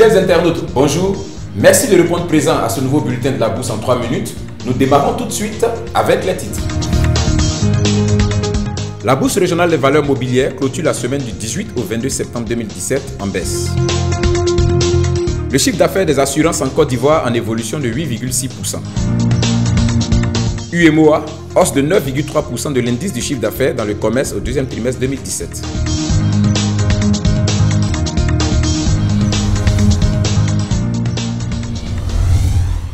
Fidèles internautes, bonjour. Merci de répondre présent à ce nouveau bulletin de la bourse en 3 minutes. Nous démarrons tout de suite avec les titres. La bourse régionale des valeurs mobilières clôture la semaine du 18 au 22 septembre 2017 en baisse. Le chiffre d'affaires des assurances en Côte d'Ivoire en évolution de 8,6%. UMOA, hausse de 9,3% de l'indice du chiffre d'affaires dans le commerce au deuxième trimestre 2017.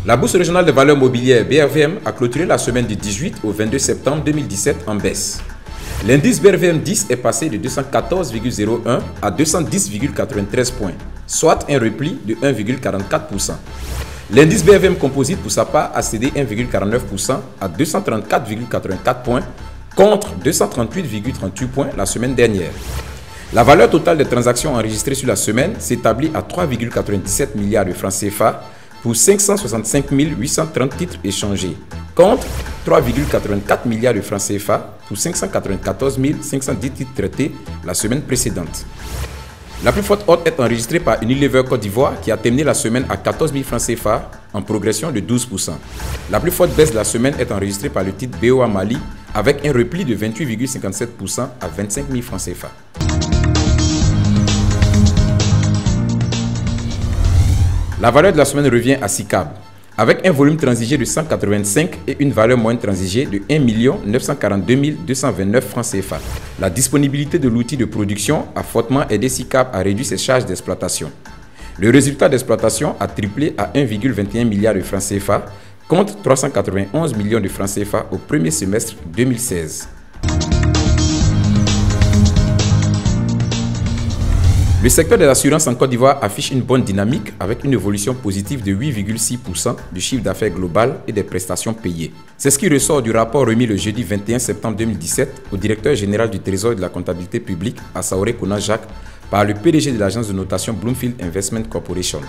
La bourse régionale des valeurs mobilières BRVM a clôturé la semaine du 18 au 22 septembre 2017 en baisse. L'indice BRVM 10 est passé de 214,01 à 210,93 points, soit un repli de 1,44%. L'indice BRVM Composite, pour sa part, a cédé 1,49% à 234,84 points contre 238,38 points la semaine dernière. La valeur totale des transactions enregistrées sur la semaine s'établit à 3,97 milliards de francs CFA pour 565 830 titres échangés, contre 3,84 milliards de francs CFA pour 594 510 titres traités la semaine précédente. La plus forte hausse est enregistrée par Unilever Côte d'Ivoire qui a terminé la semaine à 14 000 francs CFA en progression de 12%. La plus forte baisse de la semaine est enregistrée par le titre BOA Mali avec un repli de 28,57% à 25 000 francs CFA. La valeur de la semaine revient à SICAB, avec un volume transigé de 185 et une valeur moyenne transigée de 1 942 229 francs CFA. La disponibilité de l'outil de production a fortement aidé SICAB à réduire ses charges d'exploitation. Le résultat d'exploitation a triplé à 1,21 milliard de francs CFA contre 391 millions de francs CFA au premier semestre 2016. Le secteur des assurances en Côte d'Ivoire affiche une bonne dynamique avec une évolution positive de 8,6% du chiffre d'affaires global et des prestations payées. C'est ce qui ressort du rapport remis le jeudi 21 septembre 2017 au directeur général du Trésor et de la comptabilité publique, Assaoré Kona Jacques, par le PDG de l'agence de notation Bloomfield Investment Corporation.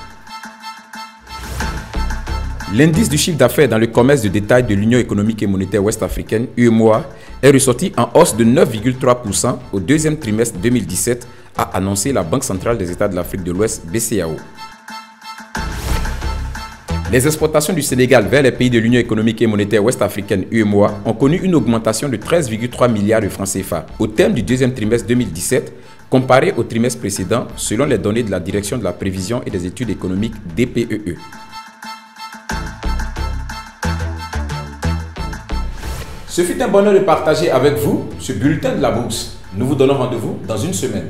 L'indice du chiffre d'affaires dans le commerce de détail de l'Union économique et monétaire ouest-africaine, UEMOA, est ressorti en hausse de 9,3% au deuxième trimestre 2017, a annoncé la Banque centrale des États de l'Afrique de l'Ouest, BCAO. Les exportations du Sénégal vers les pays de l'Union économique et monétaire ouest-africaine, UEMOA, ont connu une augmentation de 13,3 milliards de francs CFA au terme du deuxième trimestre 2017, comparé au trimestre précédent, selon les données de la Direction de la prévision et des études économiques DPEE. Ce fut un bonheur de partager avec vous ce bulletin de la bourse. Nous vous donnons rendez-vous dans une semaine.